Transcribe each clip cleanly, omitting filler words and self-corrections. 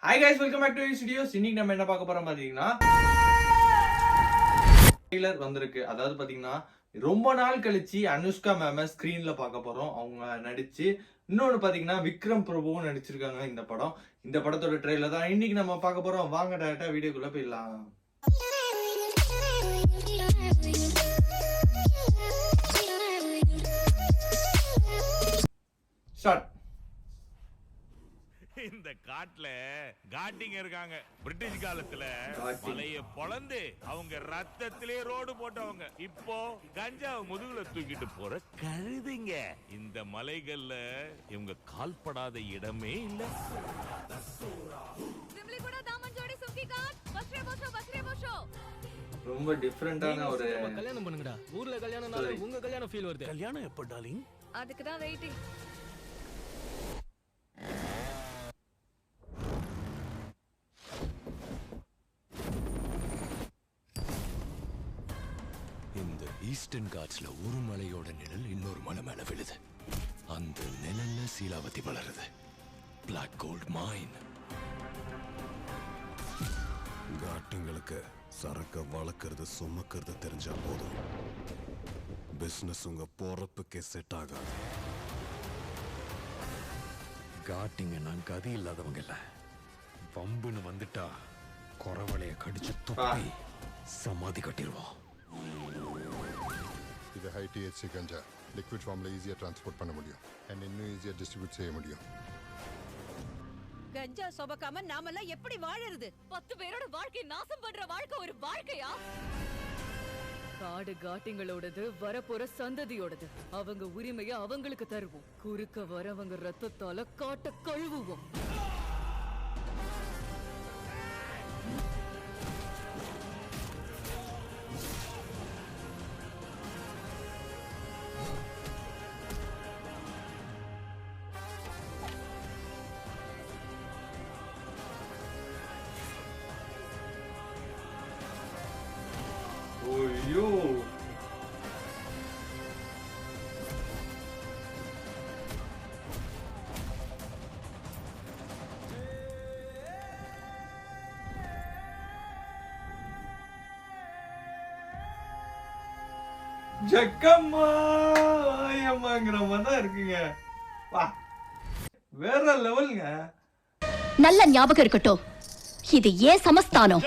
Hi guys, welcome back to studios. இன்னைக்கு நம்ம என்ன பார்க்க போறோம் பாத்தீங்கன்னா, ட்ரெய்லர் வந்திருக்கு. அதாவது பாத்தீங்கன்னா ரொம்ப நாள் கழிச்சு அனுஷ்கா மேம ஸ்கிரீன்ல பார்க்க போறோம். அவங்க நடிச்சு, இன்னொன்னு பாத்தீங்கன்னா விக்ரம் பிரபுவும் நடிச்சிருக்காங்க இந்த படம். இந்த படத்தோட ட்ரெய்லர் தான் இன்னைக்கு நம்ம பார்க்க போறோம். வாங்க டைரக்டா வீடியோக்குள்ள போயிடலாம். ஸ்டார்ட். இந்த காட்டுல காட்டிங்க இருக்காங்க. பிரிட்டிஷ் காலத்துல மலைய பொளந்து அவங்க ரத்தத்திலே ரோடு போட்டவங்க. இப்போ கஞ்சாவை முதுகுல தூக்கிட்டு போற கழுதிங்க. இந்த மலைகள்ல இவங்க கால்படாத இடமே இல்ல. ரொம்ப டிஃபரெண்டான ஒரு கல்யாணம் பண்ணுங்கடா. ஊர்ல கல்யாணம்னால உங்க கல்யாணம் ஃபீல் வருது. கல்யாணம் எப்ப டார்லிங்? அதுக்கு தான் வெயிட்டிங். இந்த ஈஸ்டர்ன் காட்ஸ்ல ஒரு மலையோட நிழல் இன்னொரு மலை மேல விழுது. அந்த நிழல்ல சீலாவதி வளருது. பிளாக் கோல்ட் மைன். காட்டுங்களுக்கு சரக்க வளர்க்கறது சுமக்கிறது தெரிஞ்சா போதும். பிசினஸ் உங்க போறப்புக்கே செட் ஆகாது. காட்டிங்க நான் கதி இல்லாதவங்க இல்ல. பம்புன்னு வந்துட்டா குறவளைய கடிச்சு துப்பி சமாதி கட்டிடுவோம். இது ஹை THC கஞ்சா. லிக்விட் ஃபார்ம்ல ஈஸியா டிரான்ஸ்போர்ட் பண்ண முடியும் அண்ட் இன்னும் ஈஸியா டிஸ்ட்ரிபியூட் செய்ய முடியும். கஞ்சா சொபக்காம நாமெல்லாம் எப்படி வாழறது? 10 பேரோட வாழ்க்கை நாசம் பண்ற வாழ்க்கை ஒரு வாழ்க்கையா? காடு காட்டிங்களோடது, வரப்போற சந்ததியோடது. அவங்க உரிமையை அவங்களுக்கு தருவோம். குறுக்க வரவங்க ரத்தத்தால காட்ட கழுவுவோம். ஐயோ, ஜக்கம்மா அம்மாங்கிற மாதிரி தான் இருக்குங்க. வா, வேற லெவலுங்க. நல்ல ஞாபகம் இருக்கட்டும், இது ஏன் சமஸ்தானம்.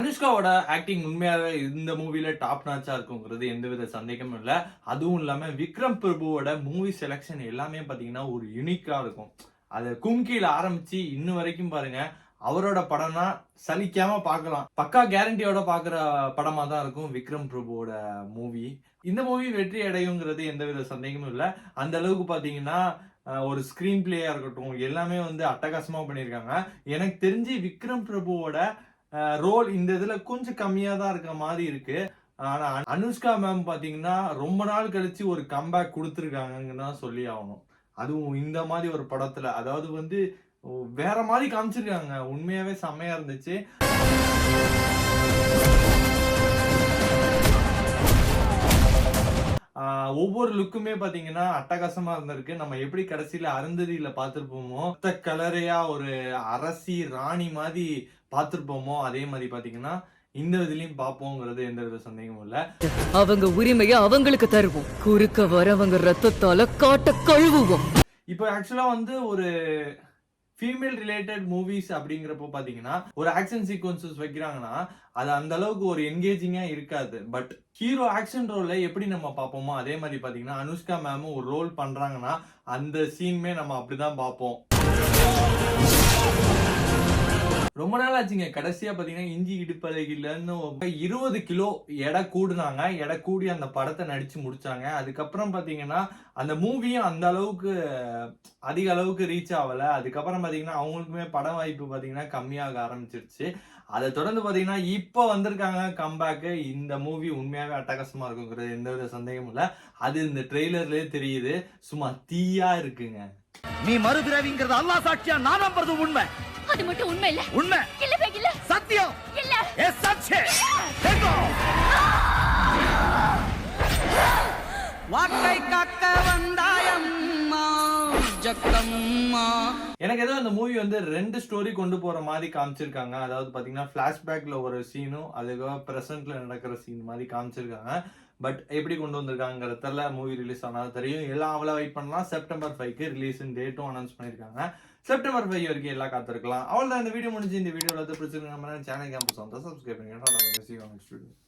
அனுஷ்காவோட ஆக்டிங் உண்மையாவே இந்த மூவில டாப் நாச்சா இருக்குங்கிறது எந்தவித சந்தேகமும் இல்ல. அதுவும் இல்லாம விக்ரம் பிரபுவோட மூவி செலக்ஷன் எல்லாமே பாத்தீங்கன்னா ஒரு யூனிக்கா இருக்கும். அது கும்கியில ஆரம்பிச்சு இன்னும் வரைக்கும் பாருங்க, அவரோட படம்னா சலிக்காம பார்க்கலாம். பக்கா கேரண்டியோட பாக்குற படமா தான் இருக்கும் விக்ரம் பிரபுவோட மூவி. இந்த மூவி வெற்றி அடையுங்கிறது எந்தவித சந்தேகமும் இல்ல. அந்த அளவுக்கு பாத்தீங்கன்னா ஒரு ஸ்கிரீன் பிளேயா இருக்கட்டும் எல்லாமே வந்து அட்டகாசமா பண்ணியிருக்காங்க. எனக்கு தெரிஞ்சு விக்ரம் பிரபுவோட ரோல் இந்த இதுல கொஞ்சம் கம்மியா தான் இருக்க மாதிரி இருக்கு. ஆனா அனுஷ்கா மேம் பாத்தீங்கன்னா ரொம்ப நாள் கழிச்சு ஒரு கம்பேக் கொடுத்துருக்காங்கன்னு தான் சொல்லி ஆகணும். அதுவும் இந்த மாதிரி ஒரு படத்துல, அதாவது வந்து வேற மாதிரி காமிச்சிருக்காங்க. உண்மையாவே செம்மையா இருந்துச்சு. ஒவ்வொரு லுக்குமே பாத்தீங்கன்னா அட்டகாசமா இருந்திருக்கு. நம்ம எப்படி கடைசியில அருந்ததியில பார்த்திருப்போமோ, கலரையா ஒரு அரசி ராணி மாதிரி பார்த்திருப்போமோ, அதே மாதிரி பாத்தீங்கன்னா இந்த இதுலயும் பார்ப்போங்கிறது எந்த வித சந்தேகமும் இல்ல. அவங்க உரிமையை அவங்களுக்கு தருவோம். குறுக்க வரவங்க ரத்தத்தால காட்ட கழுவுவோம். இப்போ ஆக்சுவலா வந்து ஒரு ஃபீமேல் ரிலேட்டட் மூவிஸ் அப்படிங்கிறப்போ பாத்தீங்கன்னா ஒரு ஆக்ஷன் சீக்வன்சஸ் வைக்கிறாங்கன்னா அது அந்த அளவுக்கு ஒரு என்கேஜிங்கா இருக்காது. பட் ஹீரோ ஆக்ஷன் ரோல்ல எப்படி நம்ம பார்ப்போமோ அதே மாதிரி பாத்தீங்கன்னா அனுஷ்கா மேமும் ஒரு ரோல் பண்றாங்கன்னா அந்த சீன்மே நம்ம அப்படிதான் பார்ப்போம். ரொம்ப நாள் ஆச்சுங்க. கடைசியா பாத்தீங்கன்னா இஞ்சி இடுப்பழகிலன்னு 20 கிலோ எடை கூடுனாங்க. எடை கூடி அந்த படத்தை நடிச்சு முடிச்சாங்க. அதுக்கப்புறம் பாத்தீங்கன்னா அந்த மூவியும் அந்த அளவுக்கு அதிக அளவுக்கு ரீச் ஆகல. அதுக்கப்புறம் பாத்தீங்கன்னா அவங்களுக்குமே பட வாய்ப்பு பாத்தீங்கன்னா கம்மியாக ஆரம்பிச்சிருச்சு. அதை தொடர்ந்து பாத்தீங்கன்னா இப்ப வந்திருக்காங்க கம்பேக்கு. இந்த மூவி உண்மையாவே அட்டகாசமா இருக்குங்கிறது எந்தவித சந்தேகமும் இல்ல. அது இந்த ட்ரெய்லர்லயே தெரியுது. சும்மா தீயா இருக்குங்க. நீ மறுபிறவிங்கிறது அல்லாஹ் சாட்சியா நான் நம்புறது உண்மை. அது மட்டும் உண்மை இல்ல. உண்மை இல்லவே இல்ல. சத்தியம் இல்ல. எஸ் சச்சே. தேங்கோ வாட்டை காக்க வந்தாயம்மா. எனக்கு ஏதோ இந்த மூவி வந்து 2 ஸ்டோரி கொண்டு போற மாதிரி காமிச்சிருக்காங்க. அதாவது பாத்தீங்கன்னா பிளாஷ்பேக்ல ஒரு சீனும் அதுக்காக பிரசன்ட்ல நடக்கிற சீன் மாதிரி காமிச்சிருக்காங்க. பட் எப்படி கொண்டு வந்திருக்காங்கிறது தெரியல. மூவி ரிலீஸ் ஆனா தெரியும். எல்லாம் அவ்வளோ வெயிட் பண்ணலாம். செப்டம்பர் 5க்கு ரிலீஸ் டேட்டும் அனௌன்ஸ் பண்ணியிருக்காங்க. செப்டம்பர் 5 வரைக்கும் எல்லாம் காத்திருக்கலாம். அவ்வளோதான் இந்த வீடியோ முடிஞ்சு. இந்த வீடியோவில் பிடிச்சிருக்க நம்ம சேனல் கேம்பஸ் வந்து சப்ஸ்கிரைப் பண்ணுங்க.